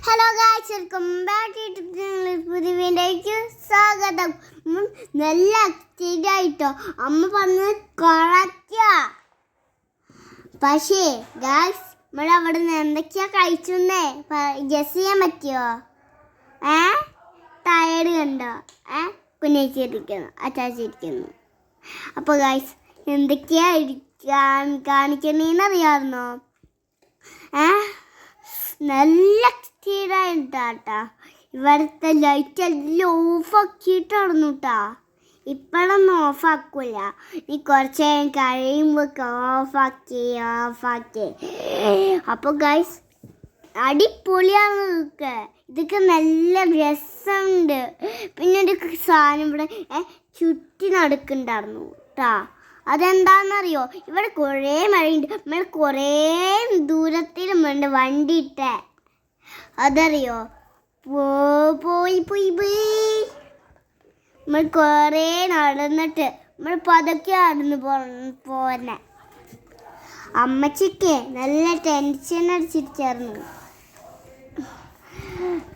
Hello guys, welcome back to പുതിയ വീഡിയോയ്ക്ക് സ്വാഗതം. നല്ല ആക്റ്റീവായിട്ടോ അമ്മ പറഞ്ഞത് കറക്റ്റാ. പക്ഷേ ഗായ്സ്, നമ്മൾ അവിടെ നിന്ന് എന്തൊക്കെയാ കഴിച്ചെന്നേ ഗസ് ചെയ്യാൻ പറ്റുമോ? ടയർഡ് കണ്ടോ? കുഞ്ഞിരിക്കുന്നു, അച്ചാച്ചിരിക്കുന്നു. അപ്പോൾ ഗായ്സ്, എന്തൊക്കെയാ കാണിക്കണേന്നറിയാമായിരുന്നോ? നല്ല ക്ലിയറായിട്ടാ. ഇവിടുത്തെ ലൈറ്റ് എല്ലാം ഓഫാക്കിയിട്ടായിരുന്നു കേട്ടാ. ഇപ്പോഴൊന്നും ഓഫാക്കൂല, നീ കുറച്ച് കഴിയുമ്പോൾ ഓഫാക്കി. അപ്പോൾ ഗൈസ്, അടിപൊളിയാണ് ഇതൊക്കെ നല്ല രസമുണ്ട്. പിന്നെ ഒരു സാധനം ഇവിടെ ചുറ്റി നടക്കുന്നുണ്ടായിരുന്നു കേട്ടാ. അതെന്താണെന്നറിയോ? ഇവിടെ കുറേ മഴയുണ്ട്. നമ്മൾ കുറേ ദൂരത്തിലുമുണ്ട് വണ്ടി ഇട്ടേ. അതറിയോ? പോയി നമ്മൾ കുറേ നടന്നിട്ട് നമ്മൾ പതുക്കെ നടന്ന് പോന്നെ. അമ്മച്ചിക്ക് നല്ല ടെൻഷൻ അടിച്ചിരിച്ചായിരുന്നു,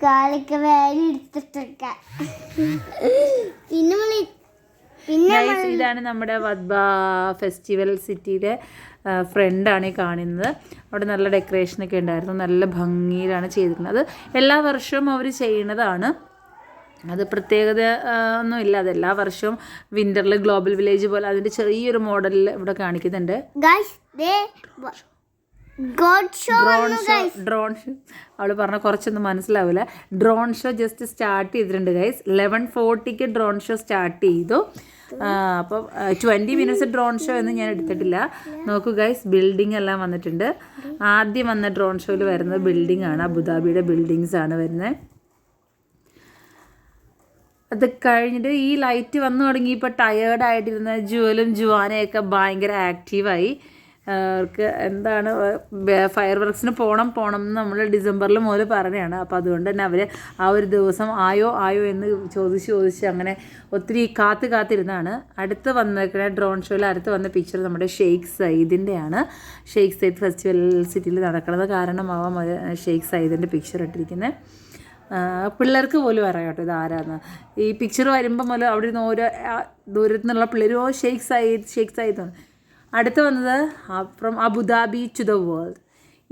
കാലൊക്കെ വേദന എടുത്തിട്ടൊക്കെ. പിന്നെ ഇതാണ് നമ്മുടെ വദ്ബ ഫെസ്റ്റിവൽ സിറ്റിയുടെ ഫ്രണ്ടാണ് ഈ കാണുന്നത്. അവിടെ നല്ല ഡെക്കറേഷനൊക്കെ ഉണ്ടായിരുന്നു, നല്ല ഭംഗിയിലാണ് ചെയ്തിരിക്കുന്നത്. അത് എല്ലാ വർഷവും അവർ ചെയ്യുന്നതാണ്, അത് പ്രത്യേകത ഒന്നുമില്ല. അത് എല്ലാ വർഷവും വിൻ്ററിൽ ഗ്ലോബൽ വില്ലേജ് പോലെ അതിൻ്റെ ചെറിയൊരു മോഡലിൽ ഇവിടെ കാണിക്കുന്നുണ്ട്. ഡ്രോൺ ഷോ അവൾ പറഞ്ഞ കുറച്ചൊന്നും മനസ്സിലാവില്ല. ഡ്രോൺ ഷോ ജസ്റ്റ് സ്റ്റാർട്ട് ചെയ്തിട്ടുണ്ട് ഗൈസ്. 11:40 ഡ്രോൺ ഷോ സ്റ്റാർട്ട് ചെയ്തു. അപ്പം 20 മിനിറ്റ്സ് ഡ്രോൺ ഷോ എന്ന് ഞാൻ എടുത്തിട്ടില്ല. നോക്കൂ ഗൈസ്, ബിൽഡിംഗ് എല്ലാം വന്നിട്ടുണ്ട്. ആദ്യം വന്ന ഡ്രോൺ ഷോയിൽ വരുന്നത് ബിൽഡിംഗ് ആണ്, അബുദാബിയുടെ ബിൽഡിങ്സ് ആണ് വരുന്നത്. അത് കഴിഞ്ഞിട്ട് ഈ ലൈറ്റ് വന്നു തുടങ്ങിയപ്പോൾ ടയേർഡായിട്ടിരുന്ന ജുവലും ജുവാനയൊക്കെ ഭയങ്കര ആക്റ്റീവായി. അവർക്ക് എന്താണ് ഫയർ വർക്സിന് പോകണം എന്ന് നമ്മൾ ഡിസംബറിൽ മുതൽ പറയുകയാണ്. അപ്പോൾ അതുകൊണ്ട് തന്നെ അവർ ആ ഒരു ദിവസം ആയോ എന്ന് ചോദിച്ച് അങ്ങനെ ഒത്തിരി കാത്തിരുന്നാണ്. അടുത്ത് വന്നിരിക്കുന്ന ഡ്രോൺ ഷോയിൽ അടുത്ത് വന്ന പിക്ചർ നമ്മുടെ ഷെയ്ഖ് സയ്യിദിൻ്റെയാണ്. ഷെയ്ഖ് സയ്യിദ് ഫെസ്റ്റിവൽ സിറ്റിയിൽ നടക്കുന്നത് കാരണമാവാം ഷെയ്ഖ് സയ്യിദിൻ്റെ പിക്ചർ ഇട്ടിരിക്കുന്നത്. പിള്ളേർക്ക് പോലും അറിയാം കേട്ടോ ഇത് ആരാന്ന്. ഈ പിക്ചർ വരുമ്പോൾ മുതൽ അവിടെ നിന്ന് ഓരോ ദൂരത്തു നിന്നുള്ള പിള്ളേരോ ഷെയ്ഖ് സയ്യിദ്. അടുത്ത് വന്നത് from Abu Dhabi to the world.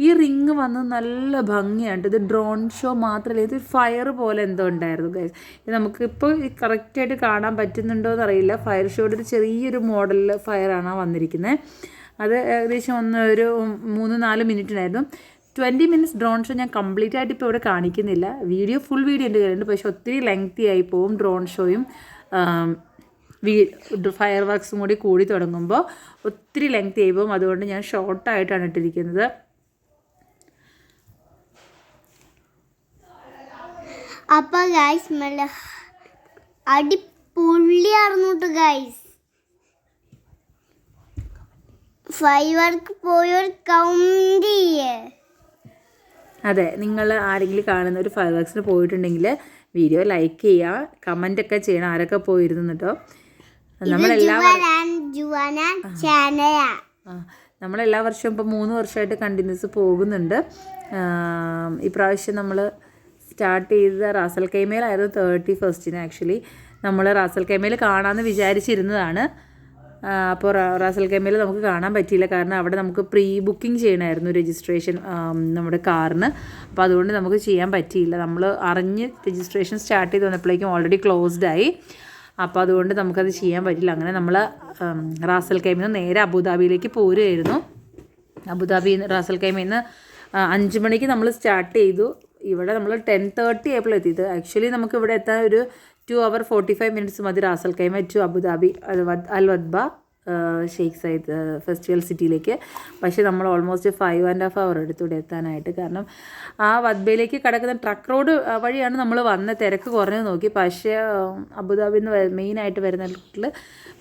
ഈ റിങ് വന്ന് നല്ല ഭംഗിയാണ്. ഇത് ഡ്രോൺ ഷോ മാത്രമല്ല, ഇത് ഫയർ പോലെ എന്തോ ഉണ്ടായിരുന്നു ഗൈസ്. ഇത് നമുക്കിപ്പോൾ കറക്റ്റായിട്ട് കാണാൻ പറ്റുന്നുണ്ടോ എന്നറിയില്ല. ഫയർ ഷോയുടെ ഒരു ചെറിയൊരു മോഡലിൽ ഫയറാണ് വന്നിരിക്കുന്നത്. അത് ഏകദേശം ഒരു 3-4 മിനിറ്റിനായിരുന്നു. 20 മിനിറ്റ്സ് ഡ്രോൺ ഷോ ഞാൻ കംപ്ലീറ്റ് ആയിട്ട് ഇപ്പോൾ ഇവിടെ കാണിക്കുന്നില്ല. ഫുൾ വീഡിയോ എൻ്റെ കയ്യിലുണ്ട്, പക്ഷേ ഒത്തിരി ലെങ്തി ആയി പോവും. ഡ്രോൺ ഷോയും ഫയർ വർക്സും കൂടി തുടങ്ങുമ്പോൾ ഒത്തിരി ലെങ്ത് ആയി പോകും. അതുകൊണ്ട് ഞാൻ ഷോർട്ടായിട്ടാണ് ഇട്ടിരിക്കുന്നത്. അപ്പോൾ ഗൈസ്, അടിപൊളിയായിരുന്നു ഗൈസ്. ഫയർ വർക്ക് പോയൊരു കൗണ്ട് ചെയ്യേ. അതെ, നിങ്ങൾ ആരെങ്കിലും കാണുന്ന ഒരു ഫയർ വർക്സിന് പോയിട്ടുണ്ടെങ്കിൽ വീഡിയോ ലൈക്ക് ചെയ്യുക, കമൻ്റൊക്കെ ചെയ്യണം ആരൊക്കെ പോയിരുന്നു കേട്ടോ. നമ്മളെല്ലാ വർഷവും ഇപ്പോൾ 3 വർഷമായിട്ട് കണ്ടിന്യൂസ് പോകുന്നുണ്ട്. ഇപ്രാവശ്യം നമ്മൾ സ്റ്റാർട്ട് ചെയ്തത് റാസൽ കൈമയിലായിരുന്നു 31st. ആക്ച്വലി നമ്മൾ റാസൽ കൈമയിൽ കാണാമെന്ന് വിചാരിച്ചിരുന്നതാണ്. അപ്പോൾ റാസൽ കൈമയിൽ നമുക്ക് കാണാൻ പറ്റിയില്ല, കാരണം അവിടെ നമുക്ക് പ്രീ ബുക്കിംഗ് ചെയ്യണമായിരുന്നു രജിസ്ട്രേഷൻ നമ്മുടെ കാറിന്. അപ്പോൾ അതുകൊണ്ട് നമുക്ക് ചെയ്യാൻ പറ്റിയില്ല. നമ്മൾ അറിഞ്ഞ് രജിസ്ട്രേഷൻ സ്റ്റാർട്ട് ചെയ്ത് വന്നപ്പോഴേക്കും ഓൾറെഡി ക്ലോസ്ഡ് ആയി. അപ്പോൾ അതുകൊണ്ട് നമുക്കത് ചെയ്യാൻ പറ്റില്ല. അങ്ങനെ നമ്മൾ റാസൽ കൈമയിൽ നിന്ന് നേരെ അബുദാബിയിലേക്ക് പോരുമായിരുന്നു. റാസൽ കൈമയിൽ നിന്ന് 5 മണിക്ക് നമ്മൾ സ്റ്റാർട്ട് ചെയ്തു. ഇവിടെ നമ്മൾ 10:30 ആയപ്പോൾ എത്തിയത്. ആക്ച്വലി നമുക്ക് ഇവിടെ എത്താൻ ഒരു 2 hour 45 minutes മതി Ras Al Khaimah to Abu Dhabi Al Wathba Sheikh Zayed festival സിറ്റിയിലേക്ക്. പക്ഷേ നമ്മൾ ഓൾമോസ്റ്റ് 5.5 hour എടുത്തു ഇവിടെ എത്താനായിട്ട്. കാരണം ആ വദ്ബയിലേക്ക് കിടക്കുന്ന ട്രക്ക് റോഡ് വഴിയാണ് നമ്മൾ വന്ന തിരക്ക് കുറഞ്ഞത് നോക്കി. പക്ഷേ അബുദാബിയിൽ നിന്ന് മെയിനായിട്ട് വരുന്നതിൽ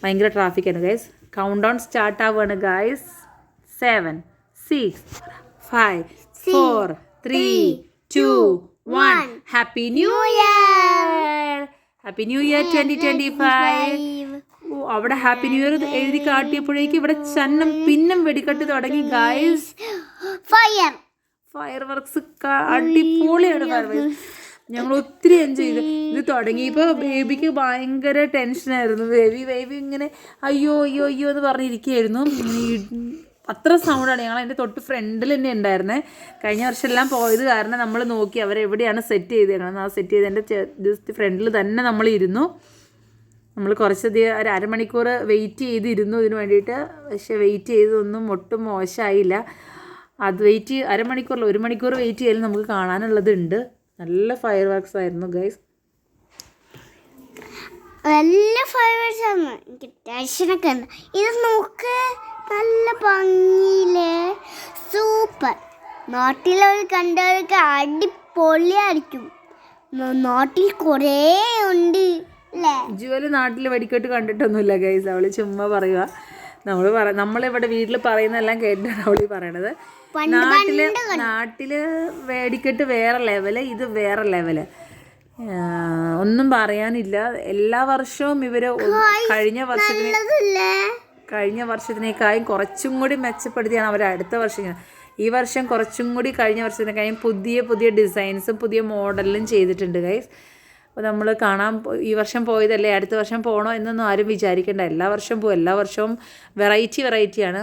ഭയങ്കര ട്രാഫിക്കാണ് ഗൈസ്. കൗണ്ട് ഡൗൺ സ്റ്റാർട്ട് ആവുകയാണ് guys. 7, 6, 5, 4, 3, 2, 1. Happy new year! Happy new year 2025. അവിടെ ഹാപ്പി ന്യൂ ഇയർ എഴുതി കാട്ടിയപ്പോഴേക്കും ഇവിടെ ചന്നം പിന്നം വെടിക്കെട്ട് തുടങ്ങി ഗൈസ്. ഫയർ വർക്ക്സ് അടിപൊളിയാണ് ഫയർ വർക്ക്സ്. ഞങ്ങൾ ഒത്തിരി എൻജോയ് ചെയ്ത്. ഇത് തുടങ്ങിയപ്പോൾ ബേബിക്ക് ഭയങ്കര ടെൻഷനായിരുന്നു. ബേബി ഇങ്ങനെ അയ്യോ അയ്യോ അയ്യോ എന്ന് പറഞ്ഞിരിക്കുകയായിരുന്നു. അത്ര സൗണ്ടാണ്. ഞങ്ങൾ അതിൻ്റെ തൊട്ട് ഫ്രണ്ടിൽ തന്നെ ഉണ്ടായിരുന്നേ. കഴിഞ്ഞ വർഷം എല്ലാം പോയത് കാരണം നമ്മൾ നോക്കി അവരെവിടെയാണ് സെറ്റ് ചെയ്തേക്കണം. ആ സെറ്റ് ചെയ്തതിൻ്റെ ജസ്റ്റ് ഫ്രണ്ടിൽ തന്നെ നമ്മൾ ഇരുന്നു. നമ്മൾ കുറച്ചധികം ഒരു അരമണിക്കൂർ വെയിറ്റ് ചെയ്തിരുന്നു ഇതിന് വേണ്ടിയിട്ട്. പക്ഷേ വെയിറ്റ് ചെയ്തതൊന്നും ഒട്ടും മോശമായില്ല. അത് അരമണിക്കൂറിൽ 1 മണിക്കൂർ വെയിറ്റ് ചെയ്താലും നമുക്ക് കാണാനുള്ളതുണ്ട്. നല്ല ഫയർ വർക്ക്സ് ആയിരുന്നു ഗൈസ്. നല്ല ഫയർ വർക്ക്സ് ആണ്. എനിക്ക് ടെൻഷനൊക്കെ ഉണ്ട്. ഇത് നോക്ക്, നല്ല ഭംഗിയില്ലേ, സൂപ്പർ. നാട്ടിലവർ കണ്ടവർക്ക് അടിപൊളിയായിരിക്കും. നാട്ടിൽ കുറേ ഉണ്ട് അല്ലേ? ജുവൽ നാട്ടിൽ വെടിക്കെട്ട് കണ്ടിട്ടൊന്നുമില്ല ഗൈസ്. അവൾ ചുമ്മാ പറയുക. നമ്മളിവിടെ വീട്ടിൽ പറയുന്നതെല്ലാം കേട്ടിട്ടാണ് അവൾ പറയണത്. നാട്ടില് വെടിക്കെട്ട് വേറെ ലെവല്, ഇത് വേറെ ലെവല്. ഒന്നും പറയാനില്ല. എല്ലാ വർഷവും ഇവര് കഴിഞ്ഞ വർഷത്തിനേക്കാളും കുറച്ചും കൂടി മെച്ചപ്പെടുത്തിയാണ് അവർ അടുത്ത വർഷം. ഈ വർഷം കുറച്ചും കൂടി കഴിഞ്ഞ വർഷത്തിനേക്കാളും പുതിയ ഡിസൈൻസും പുതിയ മോഡലിലും ചെയ്തിട്ടുണ്ട് ഗൈസ്. അപ്പോൾ നമ്മൾ ഈ വർഷം പോയതല്ലേ അടുത്ത വർഷം പോകണോ എന്നൊന്നും ആരും വിചാരിക്കേണ്ട. എല്ലാ വർഷവും പോകും. എല്ലാ വർഷവും വെറൈറ്റിയാണ്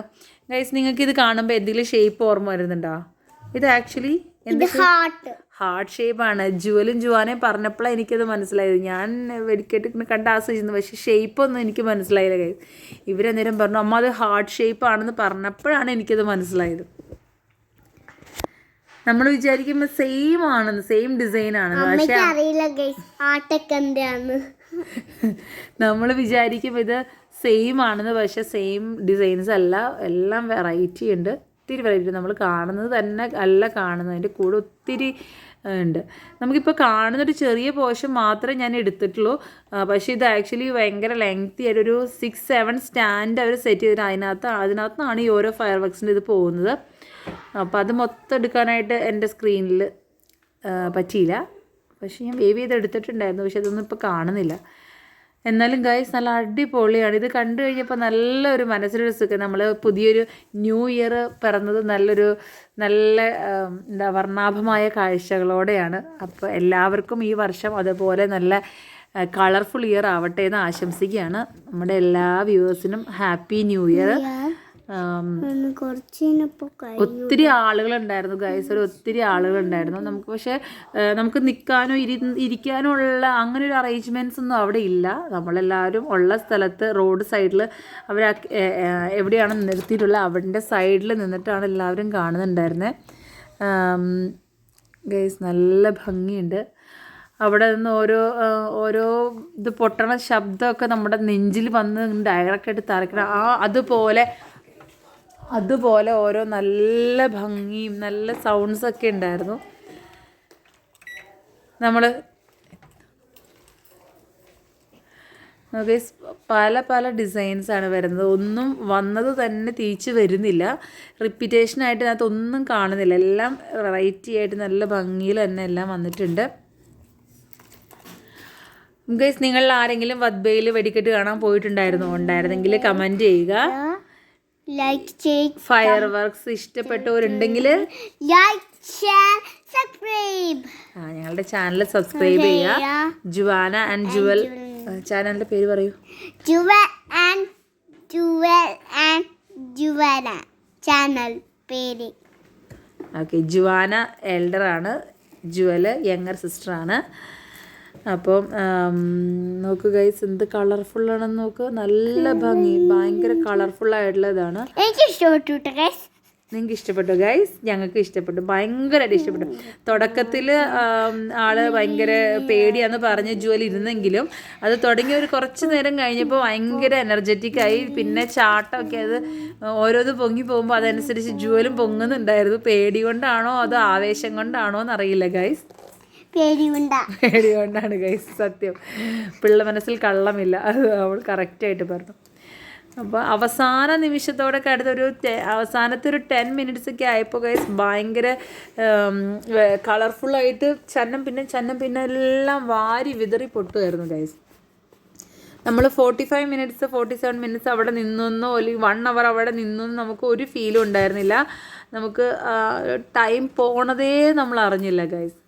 ഗൈസ്. നിങ്ങൾക്ക് ഇത് കാണുമ്പോൾ എന്തെങ്കിലും ഷേപ്പ് ഓർമ്മ വരുന്നുണ്ടോ? ഇത് ആക്ച്വലി ഹാർട്ട് ഷേപ്പാണ്. ജുവലും ജുവാനയും പറഞ്ഞപ്പോഴാണ് എനിക്കത് മനസ്സിലായത്. ഞാൻ വെടിക്കെട്ട് കണ്ട് ആസ്വദിച്ചിരുന്നു, പക്ഷേ ഷേപ്പൊന്നും എനിക്ക് മനസ്സിലായില്ല ഗൈസ്. ഇവരന്നേരം പറഞ്ഞു അമ്മ അത് ഹാർട്ട് ഷേപ്പാണെന്ന് പറഞ്ഞപ്പോഴാണ് എനിക്കത് മനസ്സിലായത്. നമ്മൾ വിചാരിക്കുമ്പോൾ സെയിം ആണെന്ന്, സെയിം ഡിസൈൻ ആണെന്ന്. പക്ഷേ നമ്മൾ വിചാരിക്കും ഇത് സെയിം ആണെന്ന്. പക്ഷേ സെയിം ഡിസൈൻസ് അല്ല, എല്ലാം വെറൈറ്റി ഉണ്ട്. ഒത്തിരി വെറൈറ്റി നമ്മൾ കാണുന്നത് തന്നെ അല്ല കാണുന്നത്, അതിൻ്റെ കൂടെ ഒത്തിരി ഉണ്ട്. നമുക്കിപ്പോൾ കാണുന്നൊരു ചെറിയ പോർഷൻ മാത്രമേ ഞാൻ എടുത്തിട്ടുള്ളൂ. പക്ഷേ ഇത് ആക്ച്വലി ഭയങ്കര ലെങ്തി ആയിട്ട് ഒരു 6-7 സ്റ്റാൻഡ് അവർ സെറ്റ് ചെയ്തിട്ട് അതിനകത്തുനിന്നാണ് ഈ ഓരോ ഫയർ വർക്സിൻ്റെ ഇത് പോകുന്നത്. അപ്പോൾ അത് മൊത്തം എടുക്കാനായിട്ട് എൻ്റെ സ്ക്രീനിൽ പറ്റിയില്ല. പക്ഷേ ഞാൻ വേവ് ചെയ്ത് എടുത്തിട്ടുണ്ടായിരുന്നു. പക്ഷെ അതൊന്നും ഇപ്പോൾ കാണുന്നില്ല. എന്നാലും ഗൈസ് നല്ല അടിപൊളിയാണ്. ഇത് കണ്ടു കഴിഞ്ഞപ്പോൾ നല്ലൊരു മനസ്സിലൊരു സുഖം. നമ്മൾ പുതിയൊരു ന്യൂ ഇയർ പിറന്നത് നല്ല വർണ്ണാഭമായ കാഴ്ചകളോടെയാണ്. അപ്പോൾ എല്ലാവർക്കും ഈ വർഷം അതുപോലെ നല്ല കളർഫുൾ ഇയർ ആവട്ടെ എന്ന് ആശംസിക്കുകയാണ്. നമ്മുടെ എല്ലാ വ്യൂവേഴ്സിനും ഹാപ്പി ന്യൂ ഇയർ. ഒത്തിരി ആളുകളുണ്ടായിരുന്നു ഗൈസ്, ഒത്തിരി ആളുകളുണ്ടായിരുന്നു. നമുക്ക് നിൽക്കാനോ ഇരിക്കാനോ ഉള്ള അങ്ങനെ ഒരു അറേഞ്ച്മെൻറ്റ്സ് ഒന്നും അവിടെ ഇല്ല. നമ്മളെല്ലാവരും ഉള്ള സ്ഥലത്ത് റോഡ് സൈഡിൽ അവർ എവിടെയാണ് നിർത്തിയിട്ടുള്ളത് അവിടെ സൈഡിൽ നിന്നിട്ടാണ് എല്ലാവരും കാണുന്നുണ്ടായിരുന്നത്. ഗൈസ് നല്ല ഭംഗിയുണ്ട്. അവിടെ നിന്ന് ഓരോ ഇത് പൊട്ടണ ശബ്ദമൊക്കെ നമ്മുടെ നെഞ്ചിൽ വന്ന് ഡയറക്റ്റായിട്ട് തറയ്ക്കണം. അതുപോലെ ഓരോ നല്ല ഭംഗിയും നല്ല സൗണ്ട്സൊക്കെ ഉണ്ടായിരുന്നു. നമ്മൾ പല ഡിസൈൻസാണ് വരുന്നത്. ഒന്നും വന്നത് തന്നെ തിരിച്ച് വരുന്നില്ല. റിപ്പീറ്റേഷനായിട്ട് അതിനകത്ത് ഒന്നും കാണുന്നില്ല. എല്ലാം വെറൈറ്റി ആയിട്ട് നല്ല ഭംഗിയിൽ തന്നെ എല്ലാം വന്നിട്ടുണ്ട്. ഗൈസ്, നിങ്ങളിൽ ആരെങ്കിലും വദ്ബയിൽ വെടിക്കെട്ട് കാണാൻ ഉണ്ടായിരുന്നെങ്കിൽ കമൻറ്റ് ചെയ്യുക. ലൈക്ക് ചെയ്യുക. ഫയർ വർക്ക്സ് ഇഷ്ടപ്പെട്ടവരുണ്ടെങ്കിൽ ലൈക്ക്, ഷെയർ, സബ്സ്ക്രൈബ്. ഞങ്ങളുടെ ചാനൽ സബ്സ്ക്രൈബ് ചെയ്യുക. ജുവാന ആൻഡ് ജുവൽ ചാനലിൻ്റെ പേര് പറയൂ. ജുവൽ ആൻഡ് ജുവാന ചാനൽ പേര്. ഓക്കെ, ജുവാന എൽഡറാണ്, ജുവൽ യങ്ങർ സിസ്റ്ററാണ്. അപ്പം നോക്ക് ഗൈസ്, എന്ത് കളർഫുള്ളാണെന്ന് നോക്ക്. നല്ല ഭംഗി, ഭയങ്കര കളർഫുള്ളായിട്ടുള്ളതാണ്. എനിക്ക് ഇഷ്ടപ്പെട്ടു ഗൈസ്. നിങ്ങൾക്ക് ഇഷ്ടപ്പെട്ടു ഗൈസ്? ഞങ്ങൾക്ക് ഇഷ്ടപ്പെട്ടു, ഭയങ്കരമായിട്ട് ഇഷ്ടപ്പെട്ടു. തുടക്കത്തിൽ ആള് ഭയങ്കര പേടിയാന്ന് പറഞ്ഞ് ജുവൽ ഇരുന്നെങ്കിലും അത് തുടങ്ങി ഒരു കുറച്ച് നേരം കഴിഞ്ഞപ്പോൾ ഭയങ്കര എനർജറ്റിക്കായി. പിന്നെ ചാട്ടമൊക്കെ അത് ഓരോന്ന് പൊങ്ങി പോകുമ്പോൾ അതനുസരിച്ച് ജുവലും പൊങ്ങുന്നുണ്ടായിരുന്നു. പേടി കൊണ്ടാണോ അതോ ആവേശം കൊണ്ടാണോ എന്നറിയില്ല ഗൈസ്. പേടി കൊണ്ടാണ് ഗൈസ്. സത്യം, പിള്ള മനസ്സിൽ കള്ളമില്ല. അത് അവൾ കറക്റ്റായിട്ട് പറഞ്ഞു. അപ്പോൾ അവസാന നിമിഷത്തോടൊക്കെ അവസാനത്തെ ഒരു 10 മിനിറ്റ്സൊക്കെ ആയപ്പോൾ ഗൈസ് ഭയങ്കര കളർഫുള്ളായിട്ട് ചന്നം പിന്നെ എല്ലാം വാരി വിതറി പൊട്ടുമായിരുന്നു ഗൈസ്. നമ്മൾ 45 മിനിറ്റ്സ് 47 മിനിറ്റ്സ് അവിടെ നിന്നൊന്നോ അല്ലെങ്കിൽ 1 അവർ അവിടെ നിന്നൊന്നും നമുക്ക് ഒരു ഫീലും ഉണ്ടായിരുന്നില്ല. നമുക്ക് ടൈം പോണതേ നമ്മൾ അറിഞ്ഞില്ല ഗൈസ്.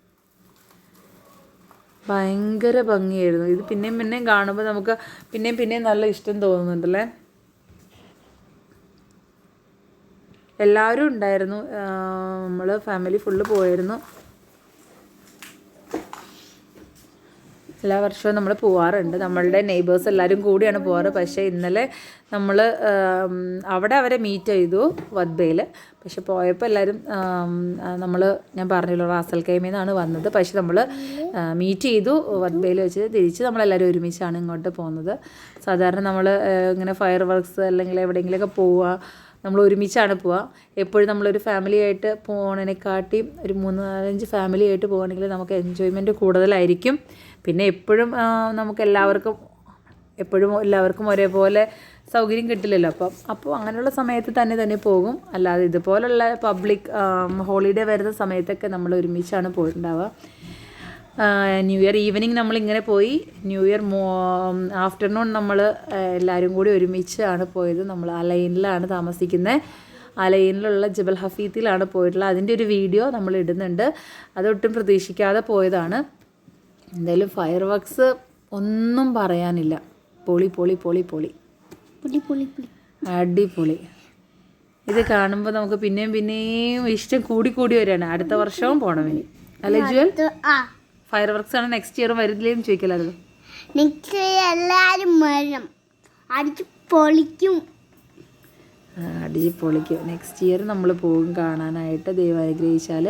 ഭയങ്കര ഭംഗിയായിരുന്നു. ഇത് പിന്നെയും പിന്നെയും കാണുമ്പോൾ നമുക്ക് പിന്നെയും നല്ല ഇഷ്ടം തോന്നുന്നുണ്ടല്ലേ. എല്ലാവരും ഉണ്ടായിരുന്നു, നമ്മൾ ഫാമിലി ഫുള്ള് പോയിരുന്നു. എല്ലാ വർഷവും നമ്മൾ പോവാറുണ്ട്. നമ്മളുടെ നെയ്ബേഴ്സ് എല്ലാവരും കൂടിയാണ് പോവാറ്. പക്ഷേ ഇന്നലെ നമ്മൾ അവിടെ അവരെ മീറ്റ് ചെയ്തു വദ്ബയിൽ. പക്ഷെ പോയപ്പോൾ എല്ലാവരും ഞാൻ പറഞ്ഞല്ലോ റാസൽ കൈമയിൽ നിന്നാണ് വന്നത്. പക്ഷെ നമ്മൾ മീറ്റ് ചെയ്തു വദ്ബയിൽ വെച്ച്. തിരിച്ച് നമ്മളെല്ലാവരും ഒരുമിച്ചാണ് ഇങ്ങോട്ട് പോകുന്നത്. സാധാരണ നമ്മൾ ഇങ്ങനെ ഫയർ വർക്ക്സ് അല്ലെങ്കിൽ എവിടെയെങ്കിലുമൊക്കെ പോവുക, നമ്മൾ ഒരുമിച്ചാണ് പോവുക. എപ്പോഴും നമ്മളൊരു ഫാമിലി ആയിട്ട് പോകുന്നതിനെക്കാട്ടിയും ഒരു 3-4-5 ഫാമിലി ആയിട്ട് പോകുകയാണെങ്കിൽ നമുക്ക് എൻജോയ്മെൻറ്റ് കൂടുതലായിരിക്കും. പിന്നെ എപ്പോഴും എല്ലാവർക്കും ഒരേപോലെ സൗകര്യം കിട്ടില്ലല്ലോ. അപ്പോൾ അങ്ങനെയുള്ള സമയത്ത് തന്നെ പോകും. അല്ലാതെ ഇതുപോലുള്ള പബ്ലിക് ഹോളിഡേ വരുന്ന സമയത്തൊക്കെ നമ്മൾ ഒരുമിച്ചാണ് പോയിട്ടുണ്ടാവുക. ന്യൂ ഇയർ ഈവനിങ് നമ്മളിങ്ങനെ പോയി. ന്യൂ ഇയർ ആഫ്റ്റർനൂൺ നമ്മൾ എല്ലാവരും കൂടി ഒരുമിച്ചാണ് പോയത്. നമ്മൾ അലൈനിലാണ് താമസിക്കുന്നത്. അലൈനിലുള്ള ജബൽ ഹഫീത്തിലാണ് പോയിട്ടുള്ളത്. അതിൻ്റെ ഒരു വീഡിയോ നമ്മൾ ഇടുന്നുണ്ട്. അതൊട്ടും പ്രതീക്ഷിക്കാതെ പോയതാണ്. എന്തായാലും ഫയർ വർക്ക്സ് ഒന്നും പറയാനില്ല. പൊളി പൊളി പൊളി പൊളി അടിപൊളി. ഇത് കാണുമ്പോൾ നമുക്ക് പിന്നെയും ഇഷ്ടം കൂടി വരികയാണ്. അടുത്ത വർഷവും പോകണം ഇനി, അല്ലേ ജുവൽ? ഫയർ വർക്ക്സ് ആണ് നെക്സ്റ്റ് ഇയർ വരുന്നില്ലേന്ന് ചോദിക്കലായിരുന്നു. എല്ലാവരും അടിച്ച് പൊളിക്കും. നെക്സ്റ്റ് ഇയർ നമ്മൾ പോകും കാണാനായിട്ട്, ദൈവം അനുഗ്രഹിച്ചാൽ.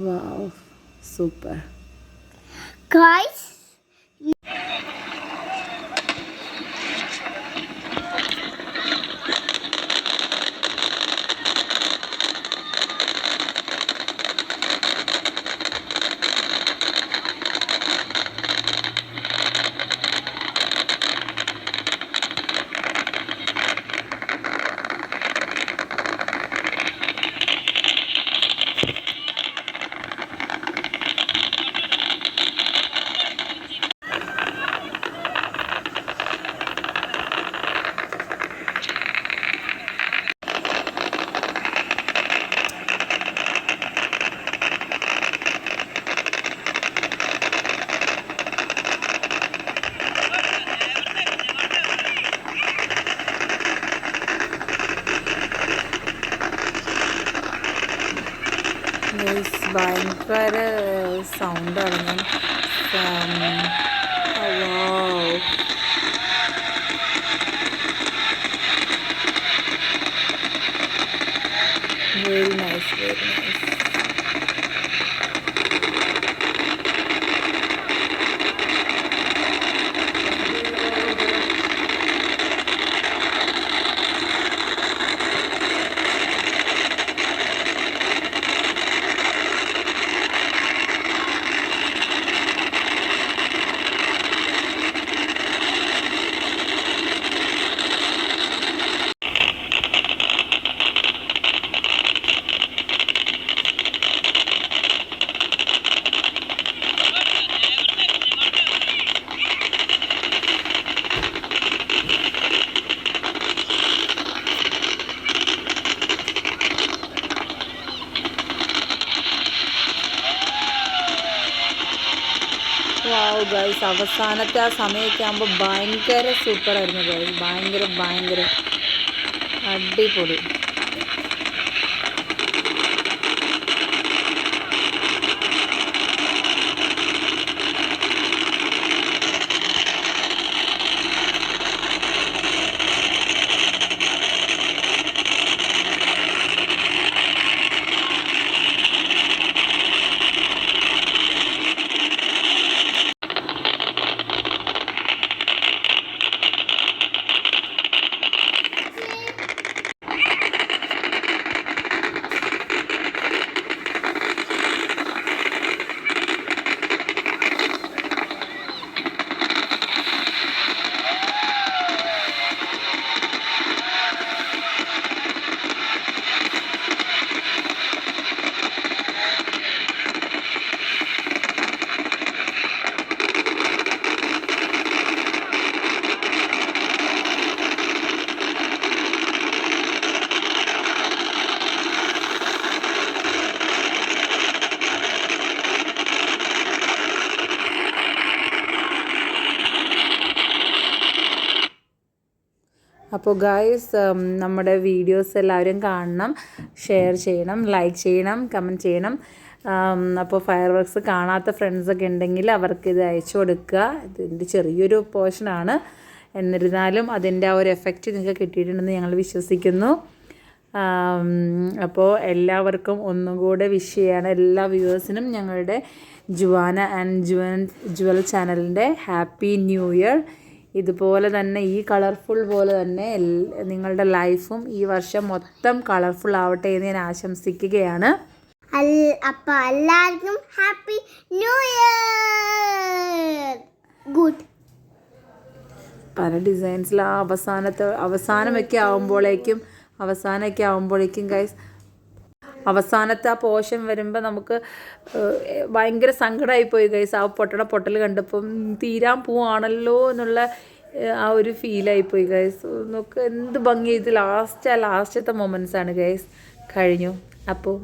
വാവ്, സൂപ്പർ ഗയ്സ്. ഭയങ്കര സൗണ്ടാണ്. Very nice. വാവ് ഗൈസ്, അവസാനത്തെ ആ സമയമൊക്കെ ആകുമ്പോൾ ഭയങ്കര സൂപ്പറായിരുന്നു ഗൈസ്. ഭയങ്കര അടിപൊളി. അപ്പോൾ ഗായ്സ് നമ്മുടെ വീഡിയോസ് എല്ലാവരും കാണണം, ഷെയർ ചെയ്യണം, ലൈക്ക് ചെയ്യണം, കമൻറ്റ് ചെയ്യണം. അപ്പോൾ ഫയർ വർക്ക്സ് കാണാത്ത ഫ്രണ്ട്സൊക്കെ ഉണ്ടെങ്കിൽ അവർക്ക് ഇത് അയച്ചു കൊടുക്കുക. ഇതിൻ്റെ ചെറിയൊരു പോർഷനാണ്, എന്നിരുന്നാലും അതിൻ്റെ ആ ഒരു എഫക്റ്റ് നിങ്ങൾക്ക് കിട്ടിയിട്ടുണ്ടെന്ന് ഞങ്ങൾ വിശ്വസിക്കുന്നു. അപ്പോൾ എല്ലാവർക്കും ഒന്നും കൂടെ വിഷ് ചെയ്യാണ്, എല്ലാ വ്യൂവേഴ്സിനും ഞങ്ങളുടെ ജുവാന ആൻഡ് ജുവൽ ചാനലിൻ്റെ ഹാപ്പി ന്യൂ ഇയർ. ഇതുപോലെ തന്നെ ഈ കളർഫുൾ പോലെ തന്നെ നിങ്ങളുടെ ലൈഫും ഈ വർഷം മൊത്തം കളർഫുൾ ആവട്ടെ എന്ന് ഞാൻ ആശംസിക്കുകയാണ്. അപ്പോൾ എല്ലാവർക്കും ഹാപ്പി ന്യൂ ഇയർ. ഗുഡ്. പല ഡിസൈൻസിൽ ആ അവസാനമൊക്കെ ആവുമ്പോഴേക്കും ഗൈസ്, അവസാനത്തെ ആ പോർഷൻ വരുമ്പോൾ നമുക്ക് ഭയങ്കര സങ്കടമായിപ്പോയി ഗൈസ്. ആ പൊട്ടൽ കണ്ടപ്പം തീരാൻ പോവാണല്ലോ എന്നുള്ള ആ ഒരു ഫീലായിപ്പോയി ഗൈസ്. നമുക്ക് എന്ത് ഭംഗി, ഇത് ലാസ്റ്റത്തെ മൊമെൻറ്റ്സാണ് ഗൈസ്. കഴിഞ്ഞു. അപ്പോൾ